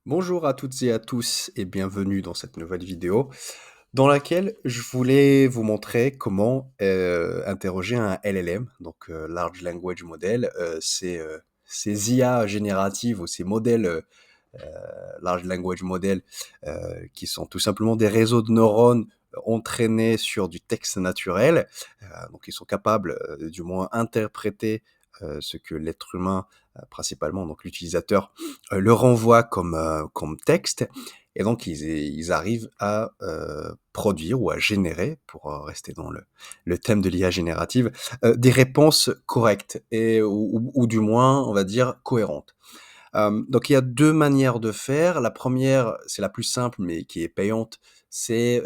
Bonjour à toutes et à tous et bienvenue dans cette nouvelle vidéo dans laquelle je voulais vous montrer comment interroger un LLM, donc Large Language Model. Ces IA génératives ou ces modèles Large Language Model qui sont tout simplement des réseaux de neurones entraînés sur du texte naturel. Donc ils sont capables du moins interpréter ce que l'être humain, principalement donc l'utilisateur, le renvoie comme texte. Et donc ils arrivent à produire ou à générer, pour rester dans le thème de l'IA générative, des réponses correctes ou du moins, on va dire, cohérentes. Donc il y a 2 manières de faire. La première, c'est la plus simple, mais qui est payante, c'est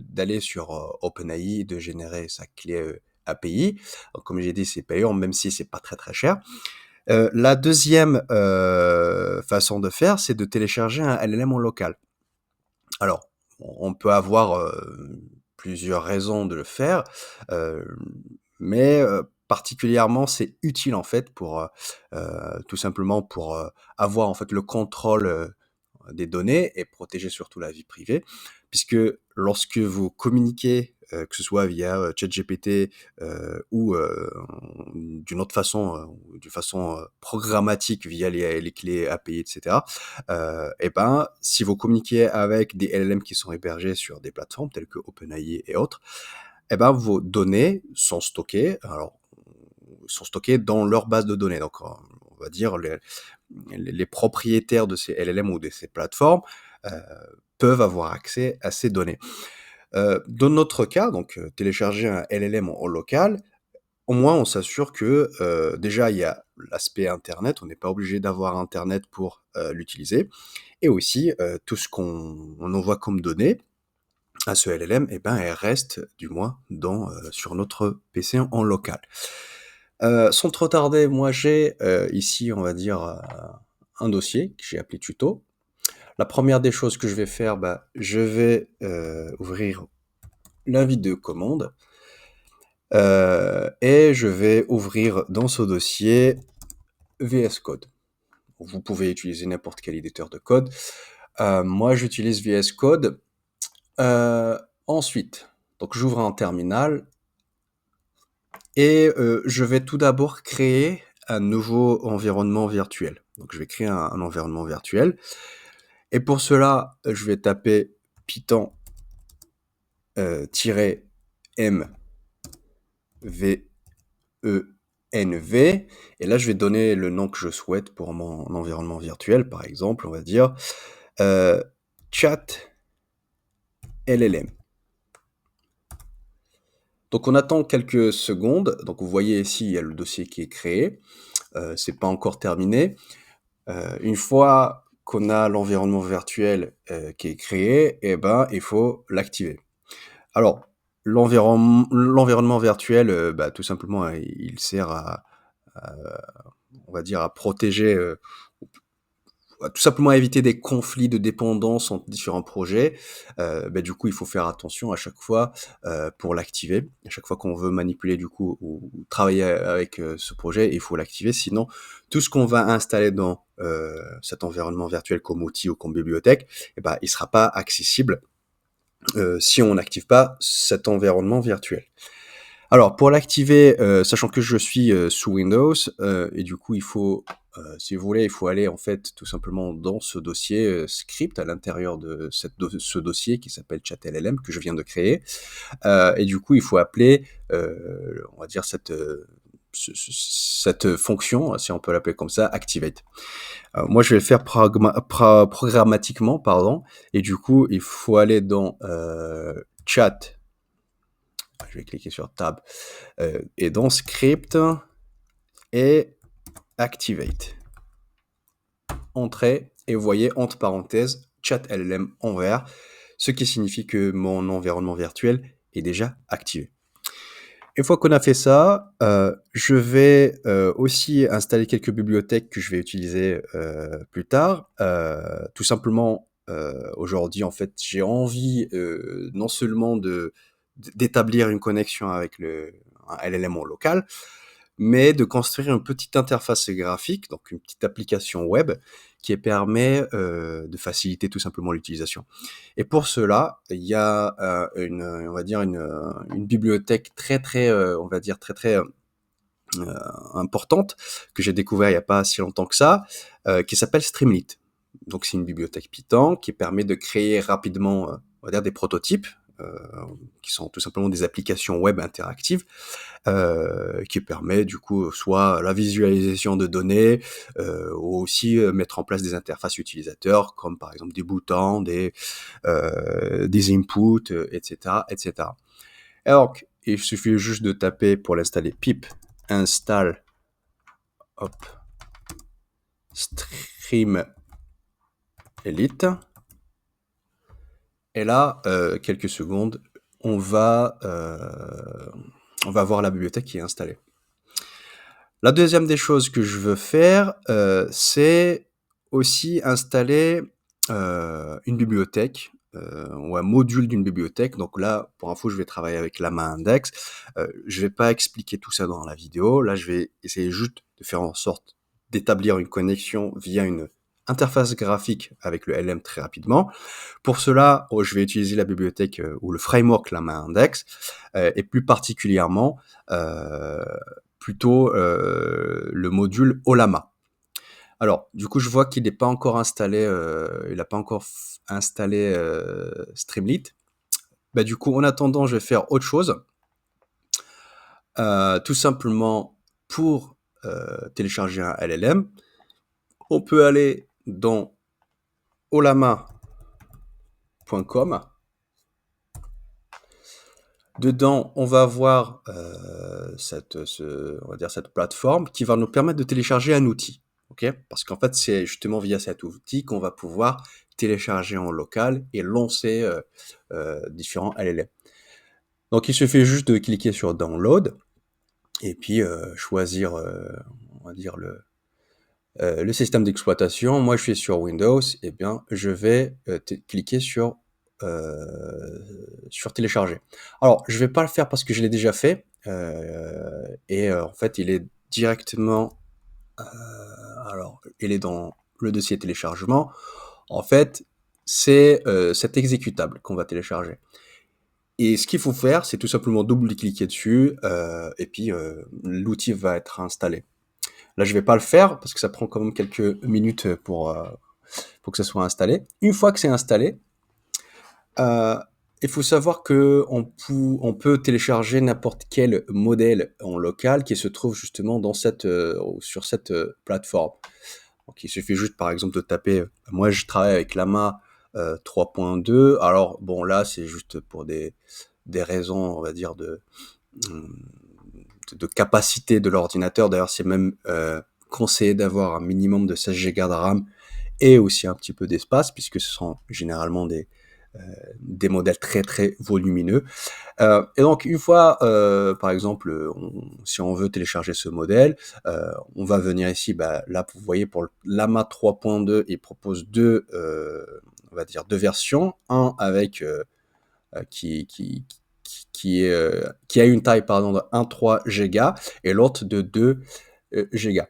d'aller sur OpenAI et de générer sa clé API. Donc comme j'ai dit, c'est payant, même si c'est pas très, très cher. La deuxième façon de faire, c'est de télécharger un LLM en local. Alors, on peut avoir plusieurs raisons de le faire, heu, mais particulièrement, c'est utile en fait pour tout simplement pour avoir en fait le contrôle des données et protéger surtout la vie privée. Puisque lorsque vous communiquez, que ce soit via ChatGPT ou d'une autre façon, d'une façon programmatique via les clés API, etc. Et ben, si vous communiquez avec des LLM qui sont hébergés sur des plateformes telles que OpenAI et autres, et ben, vos données sont stockées. Alors, sont stockées dans leur base de données. Donc, on va dire les propriétaires de ces LLM ou de ces plateformes euh, peuvent avoir accès à ces données. Dans notre cas, donc télécharger un LLM en local, au moins on s'assure que déjà il y a l'aspect Internet, on n'est pas obligé d'avoir Internet pour l'utiliser, et aussi tout ce qu'on envoie comme données à ce LLM, eh ben, elle reste du moins sur notre PC en local. Sans trop tarder, moi j'ai ici, on va dire, un dossier que j'ai appelé tuto. La première des choses que je vais faire, bah, je vais ouvrir l'invite de commande et je vais ouvrir dans ce dossier VS Code. Vous pouvez utiliser n'importe quel éditeur de code. Moi, j'utilise VS Code. Euh, Ensuite, donc j'ouvre un terminal et je vais tout d'abord créer un nouveau environnement virtuel. Donc je vais créer un environnement virtuel. Et pour cela, je vais taper Python -m v-e-n-v, et là je vais donner le nom que je souhaite pour mon environnement virtuel. Par exemple, on va dire euh, chat LLM. Donc on attend quelques secondes. Donc vous voyez ici, il y a le dossier qui est créé. C'est pas encore terminé. Une fois qu'on a l'environnement virtuel qui est créé, eh ben, il faut l'activer. Alors, l'environnement virtuel, bah, tout simplement, il sert à, on va dire, à protéger, tout simplement à éviter des conflits de dépendance entre différents projets. Bah, du coup, il faut faire attention à chaque fois pour l'activer. À chaque fois qu'on veut manipuler du coup ou travailler avec ce projet, il faut l'activer. Sinon, tout ce qu'on va installer dans cet environnement virtuel comme outil ou comme bibliothèque, eh ben, il sera pas accessible si on n'active pas cet environnement virtuel. Alors, pour l'activer, sachant que je suis sous Windows, et du coup, il faut, si vous voulez, il faut aller en fait tout simplement dans ce dossier script à l'intérieur de ce dossier qui s'appelle ChatLLM que je viens de créer. Et du coup, il faut appeler, on va dire, cette fonction, si on peut l'appeler comme ça, activate. Moi, je vais le faire programmatiquement, pardon, et du coup, il faut aller dans chat. Je vais cliquer sur Tab. Et dans Script et Activate. Entrée, et vous voyez entre parenthèses Chat LLM en vert, ce qui signifie que mon environnement virtuel est déjà activé. Une fois qu'on a fait ça, je vais aussi installer quelques bibliothèques que je vais utiliser plus tard. Tout simplement, aujourd'hui, en fait, j'ai envie non seulement d'établir une connexion avec un LLM en local, mais de construire une petite interface graphique, donc une petite application web, qui permet de faciliter tout simplement l'utilisation. Et pour cela, il y a on va dire une bibliothèque très, on va dire très importante que j'ai découvert il n'y a pas si longtemps que ça, qui s'appelle Streamlit. Donc c'est une bibliothèque Python qui permet de créer rapidement, on va dire des prototypes, qui sont tout simplement des applications web interactives, qui permet du coup soit la visualisation de données, ou aussi mettre en place des interfaces utilisateurs comme par exemple des boutons, des inputs, etc., etc. Alors, il suffit juste de taper pour l'installer pip install hop, Streamlit. Et là, quelques secondes, on va voir la bibliothèque qui est installée. La deuxième des choses que je veux faire, c'est aussi installer une bibliothèque ou un module d'une bibliothèque. Donc là, pour info, je vais travailler avec Llama Index. Je vais pas expliquer tout ça dans la vidéo. Là, je vais essayer juste de faire en sorte d'établir une connexion via une interface graphique avec le LM très rapidement. Pour cela, je vais utiliser la bibliothèque ou le framework Llama Index, et plus particulièrement plutôt le module Ollama. Alors, du coup, je vois qu'il n'est pas encore installé, il n'a pas encore installé Streamlit. Bah, du coup, en attendant, je vais faire autre chose. Tout simplement, pour télécharger un LLM, on peut aller dans ollama.com. Dedans, on va avoir on va dire cette plateforme qui va nous permettre de télécharger un outil. Okay, parce qu'en fait, c'est justement via cet outil qu'on va pouvoir télécharger en local et lancer différents LLM. Donc, il suffit juste de cliquer sur Download et puis choisir, on va dire, le système d'exploitation. Moi, je suis sur Windows, et bien, je vais cliquer sur télécharger. Alors, je vais pas le faire parce que je l'ai déjà fait, et en fait, il est directement, alors, il est dans le dossier téléchargement. En fait, c'est cet exécutable qu'on va télécharger. Et ce qu'il faut faire, c'est tout simplement double-cliquer dessus, et puis l'outil va être installé. Là, je vais pas le faire parce que ça prend quand même quelques minutes pour que ça soit installé. Une fois que c'est installé, il faut savoir que on peut télécharger n'importe quel modèle en local qui se trouve justement dans sur cette plateforme. Donc, il suffit juste, par exemple, de taper. Moi, je travaille avec Llama 3.2. Alors, bon, là, c'est juste pour des raisons, on va dire, de capacité de l'ordinateur. D'ailleurs, c'est même conseillé d'avoir un minimum de 16 Go de RAM et aussi un petit peu d'espace, puisque ce sont généralement des modèles très volumineux. Et donc, une fois, par exemple, si on veut télécharger ce modèle, on va venir ici. Bah, là, vous voyez, pour le Llama 3.2, il propose on va dire deux versions. Un avec qui a une taille de 1,3 Go et l'autre de 2 Go.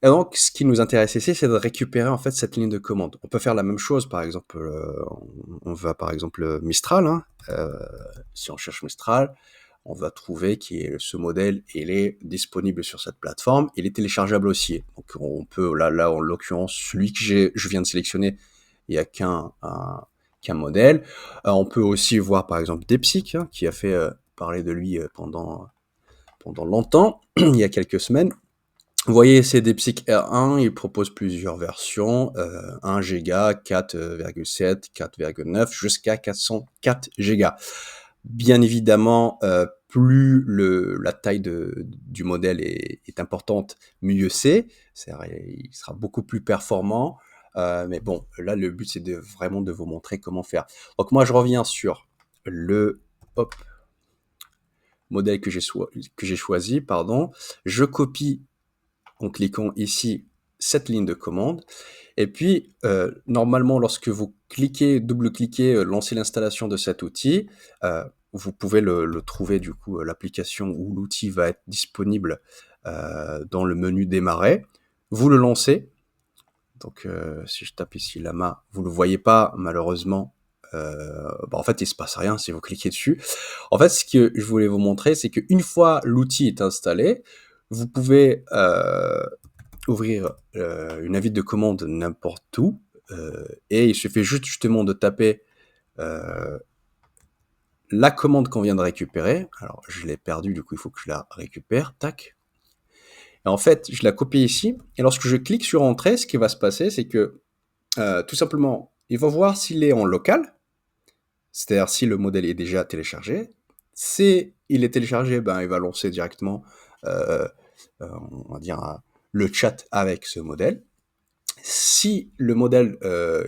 Et donc, ce qui nous intéresse ici, c'est de récupérer en fait cette ligne de commande. On peut faire la même chose, par exemple, on va par exemple Mistral. Si on cherche Mistral, on va trouver ce modèle, il est disponible sur cette plateforme, il est téléchargeable aussi. Donc, on peut, là en l'occurrence, celui que je viens de sélectionner, il n'y a qu'un modèle. On peut aussi voir par exemple DeepSeek, qui a fait parler de lui pendant longtemps, il y a quelques semaines. Vous voyez, c'est DeepSeek R1, il propose plusieurs versions, 1 Go, 4,7, 4,9, jusqu'à 404 Go. Bien évidemment, plus la taille du modèle est importante, mieux c'est. Il sera beaucoup plus performant. Mais bon, là, le but, c'est vraiment de vous montrer comment faire. Donc moi, je reviens sur le modèle que j'ai choisi. Je copie en cliquant ici cette ligne de commande. Et puis, normalement, lorsque vous double-cliquez, lancez l'installation de cet outil, vous pouvez le trouver, du coup, l'application ou l'outil va être disponible dans le menu démarrer. Vous le lancez Donc, si je tape ici Llama, vous le voyez pas malheureusement. En fait, il se passe rien si vous cliquez dessus. En fait, ce que je voulais vous montrer, c'est qu'une fois l'outil est installé, vous pouvez ouvrir une invite de commande n'importe où, et il suffit juste justement de taper la commande qu'on vient de récupérer. Alors, je l'ai perdue, du coup, il faut que je la récupère. Tac. Et en fait, je la copie ici. Et lorsque je clique sur Entrée, ce qui va se passer, c'est que tout simplement, il va voir s'il est en local, c'est-à-dire si le modèle est déjà téléchargé. Si il est téléchargé, ben, il va lancer directement, euh, on va dire, le chat avec ce modèle. Si le modèle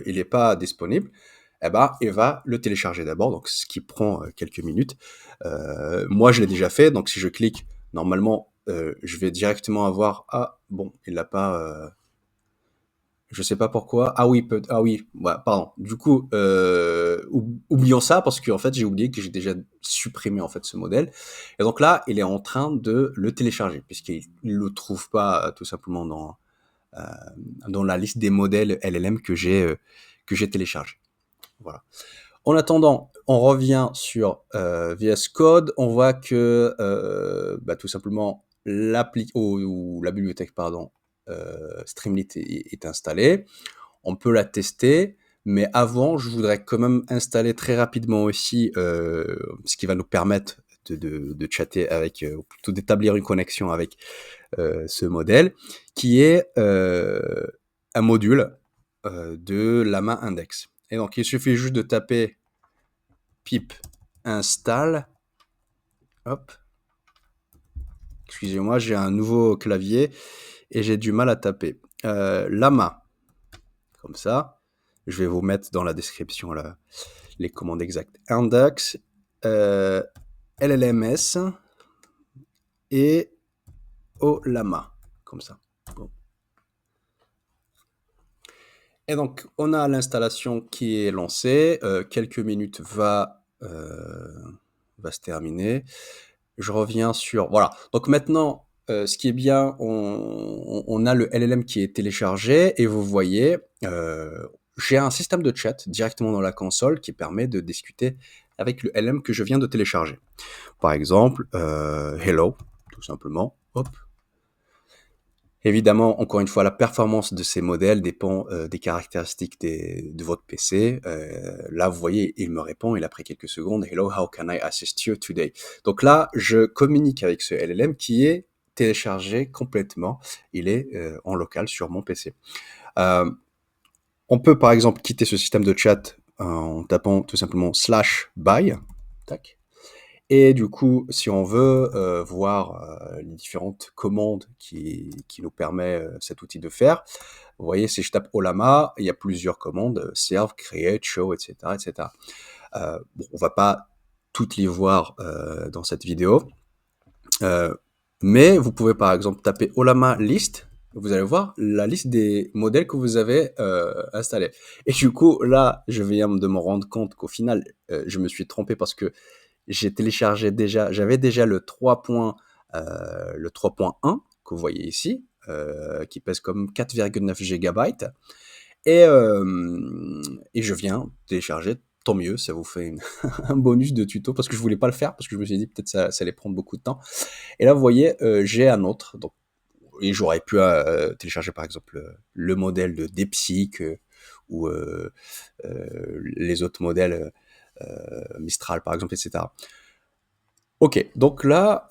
il n'est pas disponible, eh ben, il va le télécharger d'abord, donc ce qui prend quelques minutes. Moi, je l'ai déjà fait, donc si je clique, normalement, je vais directement avoir ah bon, il l'a pas. Je sais pas pourquoi. Ah oui, ah oui, ouais, pardon. Du coup, oublions ça parce qu'en fait, j'ai oublié que j'ai déjà supprimé en fait ce modèle. Et donc là, il est en train de le télécharger puisqu'il le trouve pas tout simplement euh, dans la liste des modèles LLM que j'ai téléchargé. Voilà. En attendant, on revient sur VS Code. On voit que tout simplement l'appli ou la bibliothèque pardon Streamlit est installée. On peut la tester, mais avant, je voudrais quand même installer très rapidement aussi ce qui va nous permettre de chatter avec, ou plutôt d'établir une connexion avec ce modèle, qui est un module de Llama Index. Et donc, il suffit juste de taper pip install. Hop. Excusez-moi, j'ai un nouveau clavier et j'ai du mal à taper. Llama, comme ça. Je vais vous mettre dans la description là, les commandes exactes. Index, LLMS et Ollama, comme ça. Bon. Et donc, on a l'installation qui est lancée. Quelques minutes va se terminer. Je reviens sur... Voilà. Donc maintenant, ce qui est bien, on a le LLM qui est téléchargé et vous voyez, j'ai un système de chat directement dans la console qui permet de discuter avec le LLM que je viens de télécharger. Par exemple, hello, tout simplement. Hop. Évidemment, encore une fois, la performance de ces modèles dépend des caractéristiques de votre PC. Là, vous voyez, il me répond, et après quelques secondes, Hello, how can I assist you today? Donc là, je communique avec ce LLM qui est téléchargé complètement. Il est en local sur mon PC. On peut par exemple quitter ce système de chat en tapant tout simplement /by. Tac. Et du coup, si on veut voir les différentes commandes qui nous permet cet outil de faire, vous voyez, si je tape Ollama, il y a plusieurs commandes, serve, create, show, etc. etc. Bon, on va pas toutes les voir dans cette vidéo, mais vous pouvez par exemple taper Ollama list, vous allez voir la liste des modèles que vous avez installés. Et du coup, là, je viens de me rendre compte qu'au final, je me suis trompé parce que j'ai téléchargé déjà, j'avais déjà le 3.1 que vous voyez ici, qui pèse comme 4,9 GB. Et je viens télécharger, tant mieux, ça vous fait un bonus de tuto, parce que je voulais pas le faire, parce que je me suis dit peut-être ça allait prendre beaucoup de temps. Et là, vous voyez, j'ai un autre, donc, et j'aurais pu télécharger par exemple le modèle de DeepSeek ou les autres modèles Mistral par exemple, etc. Ok, donc là,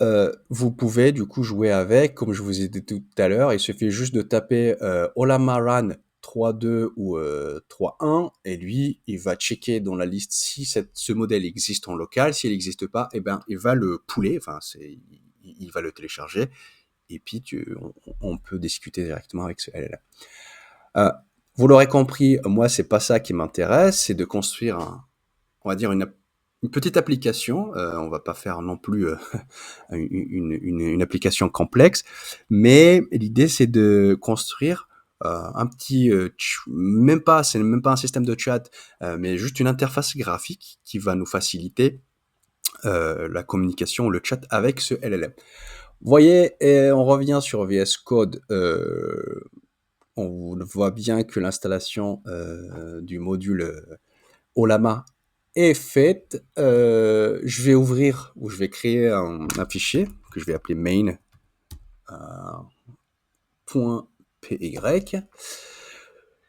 vous pouvez du coup jouer avec, comme je vous ai dit tout à l'heure, il suffit juste de taper Ollama 3.2 ou 3.1, et lui, il va checker dans la liste si ce modèle existe en local. S'il n'existe pas, eh ben, il va le pouler, enfin, il va le télécharger, et puis on peut discuter directement avec ce LLM. Vous l'aurez compris, moi, c'est pas ça qui m'intéresse, c'est de construire on va dire une petite application. On va pas faire non plus une application complexe, mais l'idée c'est de construire un petit, c'est même pas un système de chat, mais juste une interface graphique qui va nous faciliter la communication, le chat avec ce LLM. Vous voyez, et on revient sur VS Code. on voit bien que l'installation du module Ollama est faite. Je vais ouvrir ou je vais créer un fichier que je vais appeler main.py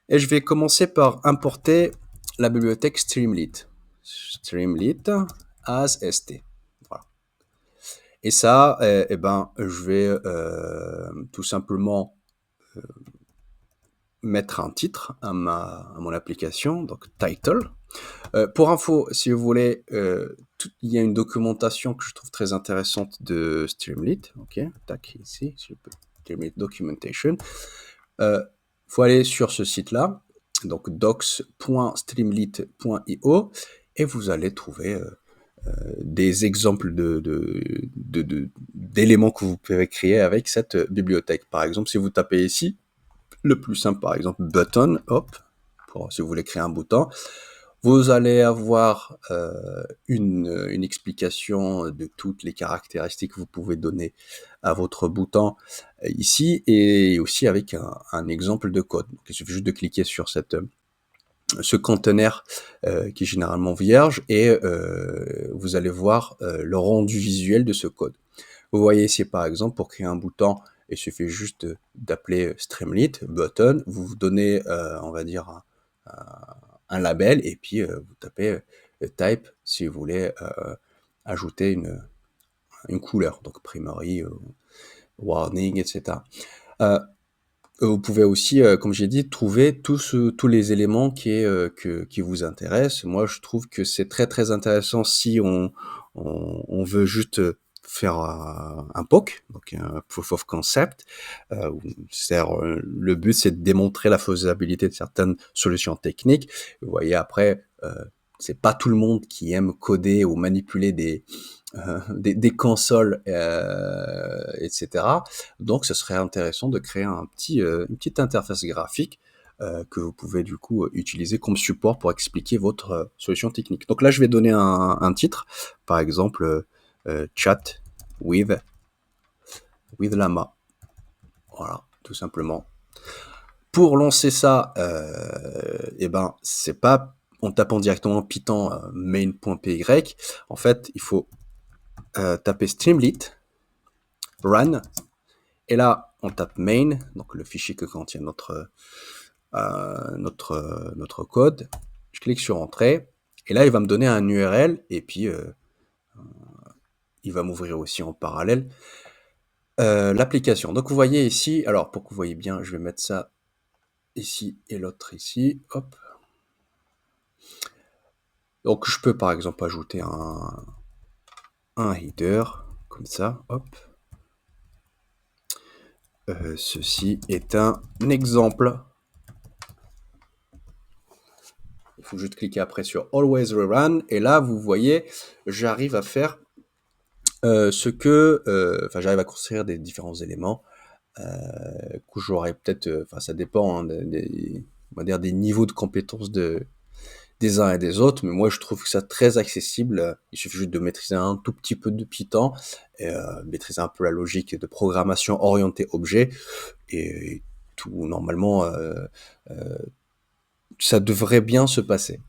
et je vais commencer par importer la bibliothèque Streamlit. Streamlit as st. Voilà. Et ça, je vais tout simplement mettre un titre à mon application, donc title. Pour info, si vous voulez, il y a une documentation que je trouve très intéressante de Streamlit. Ok, tac, ici, Streamlit Documentation. Faut aller sur ce site-là, donc docs.streamlit.io, et vous allez trouver des exemples d'éléments que vous pouvez créer avec cette bibliothèque. Par exemple, si vous tapez ici, le plus simple, par exemple, button, hop, si vous voulez créer un bouton, vous allez avoir une explication de toutes les caractéristiques que vous pouvez donner à votre bouton ici, et aussi avec un exemple de code. Donc, il suffit juste de cliquer sur ce conteneur qui est généralement vierge, et vous allez voir le rendu visuel de ce code. Vous voyez ici, par exemple, pour créer un bouton, il suffit juste d'appeler Streamlit, button, vous donnez, on va dire, un label, et puis vous tapez type si vous voulez ajouter une couleur, donc primary, warning, etc. Vous pouvez aussi, comme j'ai dit, trouver tous les éléments qui vous intéressent. Moi, je trouve que c'est très très intéressant si on veut juste faire un POC, donc un proof of concept. Le but, c'est de démontrer la faisabilité de certaines solutions techniques. Vous voyez, après, c'est pas tout le monde qui aime coder ou manipuler des consoles, etc. Donc, ce serait intéressant de créer une petite interface graphique que vous pouvez du coup utiliser comme support pour expliquer votre solution technique. Donc là, je vais donner un titre, par exemple Chat with Llama. Voilà, tout simplement. Pour lancer ça, c'est pas en tapant directement Python main.py. En fait, il faut taper Streamlit, run, et là, on tape main, donc le fichier que contient notre code. Je clique sur entrée, et là, il va me donner un URL, et puis il va m'ouvrir aussi en parallèle l'application. Donc, vous voyez ici, alors pour que vous voyez bien, je vais mettre ça ici et l'autre ici, hop. Donc, je peux par exemple ajouter un header, comme ça, hop. Ceci est un exemple. Il faut juste cliquer après sur Always Rerun, et là, vous voyez, j'arrive à faire j'arrive à construire des différents éléments que j'aurais peut-être, ça dépend hein, on va dire des niveaux de compétences des uns et des autres, mais moi je trouve que ça très accessible. Il suffit juste de maîtriser un tout petit peu de Python, et maîtriser un peu la logique de programmation orientée objet, et tout normalement ça devrait bien se passer.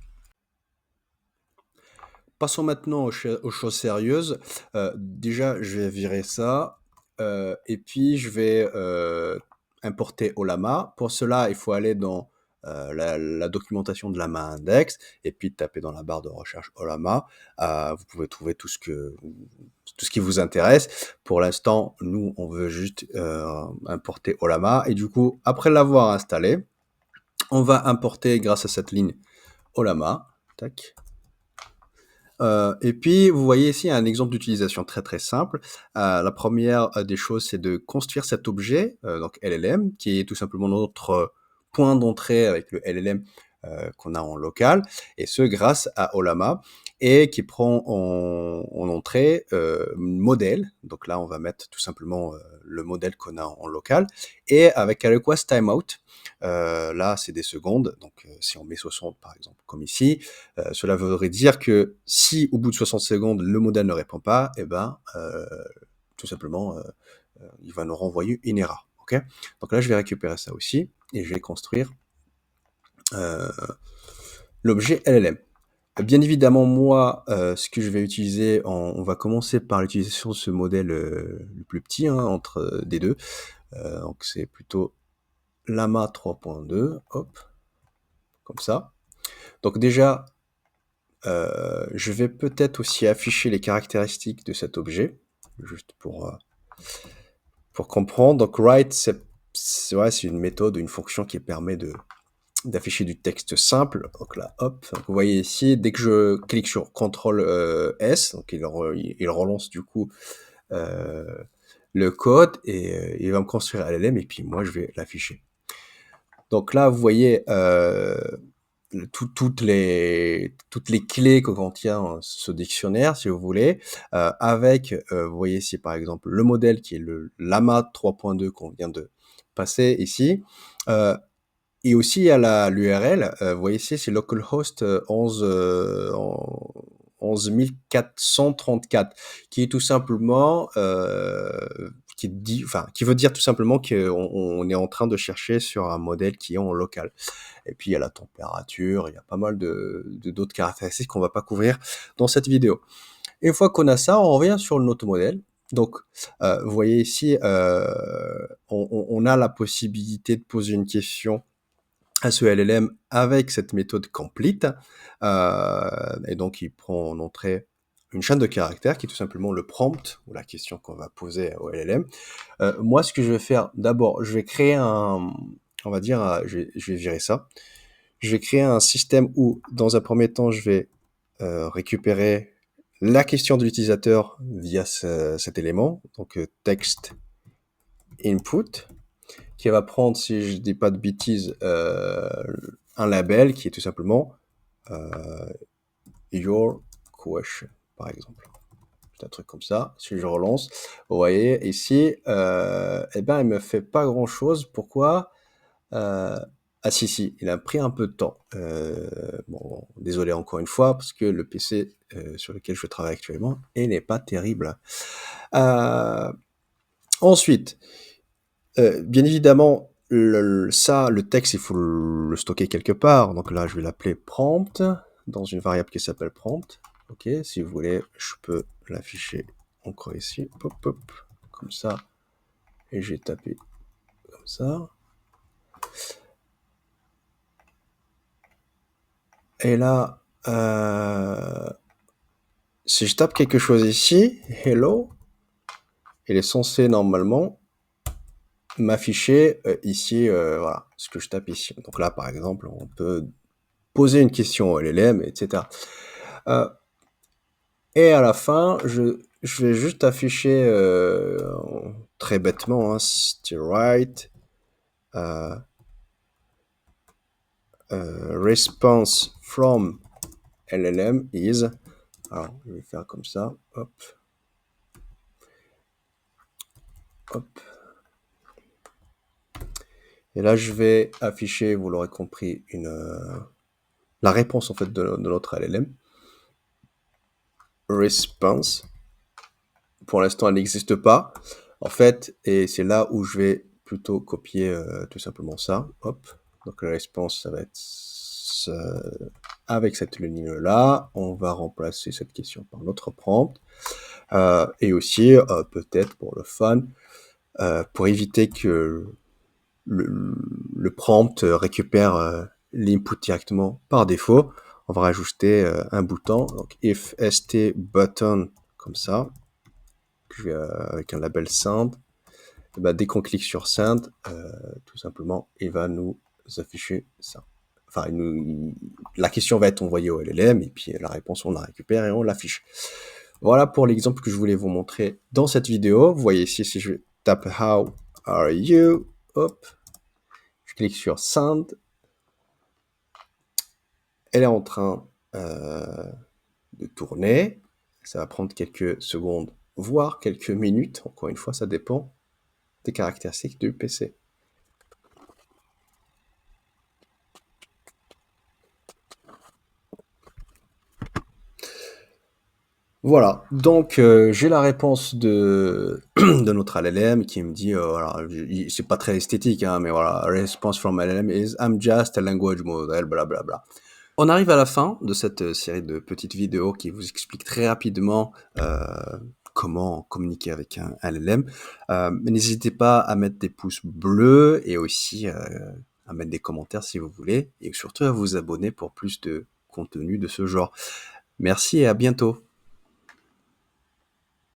Passons maintenant aux choses sérieuses. Déjà, je vais virer ça, et puis je vais importer Ollama. Pour cela, il faut aller dans la documentation de Llama Index, et puis taper dans la barre de recherche Ollama. Vous pouvez trouver tout ce qui vous intéresse. Pour l'instant, nous, on veut juste importer Ollama, et du coup, après l'avoir installé, on va importer grâce à cette ligne Ollama. Tac. Et puis, vous voyez ici un exemple d'utilisation très très simple. La première des choses, c'est de construire cet objet, donc LLM, qui est tout simplement notre point d'entrée avec le LLM qu'on a en local, et ce grâce à Ollama, et qui prend en entrée modèle. Donc là, on va mettre tout simplement le modèle qu'on a en local, et avec un request timeout. Là, c'est des secondes, donc si on met 60 par exemple, comme ici, cela voudrait dire que si au bout de 60 secondes, le modèle ne répond pas, tout simplement, il va nous renvoyer une erreur. Okay, donc là, je vais récupérer ça aussi. et je vais construire l'objet LLM. Bien évidemment, moi, ce que je vais utiliser, on va commencer par l'utilisation de ce modèle le plus petit, hein, entre des deux. Donc c'est plutôt Llama 3.2, hop, comme ça. Donc déjà, je vais peut-être aussi afficher les caractéristiques de cet objet, juste pour comprendre. Donc write, c'est une méthode, une fonction qui permet d'afficher du texte simple. Donc là, hop, donc vous voyez ici, dès que je clique sur CTRL S, donc il relance du coup euh, le code et il va me construire LLM et puis moi je vais l'afficher. Donc là, vous voyez toutes les clés que contient ce dictionnaire, si vous voulez, avec, vous voyez ici par exemple le modèle qui est le Llama 3.2 qu'on vient de passer ici. Et aussi, il y a l'URL, vous voyez ici, c'est localhost 11 434, qui est tout simplement, qui veut dire tout simplement qu'on est en train de chercher sur un modèle qui est en local. Et puis, il y a la température, il y a pas mal d'autres caractéristiques qu'on va pas couvrir dans cette vidéo. Une fois qu'on a ça, on revient sur notre modèle. Donc, vous voyez ici, on a la possibilité de poser une question à ce LLM avec cette méthode complete. Et donc, il prend en entrée une chaîne de caractères qui est tout simplement le prompt ou la question qu'on va poser au LLM. Moi, ce que je vais faire, d'abord, je vais créer on va dire, je vais virer ça. Je vais créer un système où, dans un premier temps, je vais récupérer la question de l'utilisateur via cet élément, donc text input, qui va prendre, si je dis pas de bêtises, un label qui est tout simplement your question, par exemple. C'est un truc comme ça. Si je relance, vous voyez ici, eh ben, il me fait pas grand chose. Pourquoi ah si, il a pris un peu de temps. Bon, désolé encore une fois, parce que le PC sur lequel je travaille actuellement, il n'est pas terrible. Ensuite, bien évidemment, le texte, il faut le stocker quelque part. Donc là, je vais l'appeler prompt dans une variable qui s'appelle prompt. Ok, si vous voulez, je peux l'afficher encore ici. Hop, hop, comme ça. Et j'ai tapé comme ça. Et là, si je tape quelque chose ici, hello, il est censé normalement m'afficher ici, voilà, ce que je tape ici. Donc là, par exemple, on peut poser une question au LLM, etc. Et à la fin, je vais juste afficher très bêtement, hein, still right, response from LLM is. Alors, je vais faire comme ça, hop, hop. Et là, je vais afficher, vous l'aurez compris, la réponse en fait de notre LLM. Response. Pour l'instant, elle n'existe pas. En fait, et c'est là où je vais plutôt copier tout simplement ça. Hop. Donc la response, ça va être avec cette ligne-là. On va remplacer cette question par notre prompt. Et aussi, peut-être pour le fun, pour éviter que le prompt récupère l'input directement par défaut, on va rajouter un bouton. Donc if st button, comme ça, avec un label send. Et ben, dès qu'on clique sur send, tout simplement, il va nous afficher ça. Enfin, la question va être envoyée au LLM et puis la réponse, on la récupère et on l'affiche. Voilà pour l'exemple que je voulais vous montrer dans cette vidéo. Vous voyez ici, si je tape How are you, hop, je clique sur Send. Elle est en train de tourner. Ça va prendre quelques secondes, voire quelques minutes. Encore une fois, ça dépend des caractéristiques du PC. Voilà, donc j'ai la réponse de de notre LLM qui me dit, voilà, i c'est pas très esthétique, hein, mais voilà: «Response from LLM is I'm just a language model, blablabla». On arrive à la fin de cette, série de petites vidéos qui vous expliquent très rapidement, comment communiquer avec un LLM. Mais n'hésitez pas à mettre des pouces bleus et aussi, à mettre des commentaires si vous voulez et surtout à vous abonner pour plus de contenu de ce genre. Merci et à bientôt.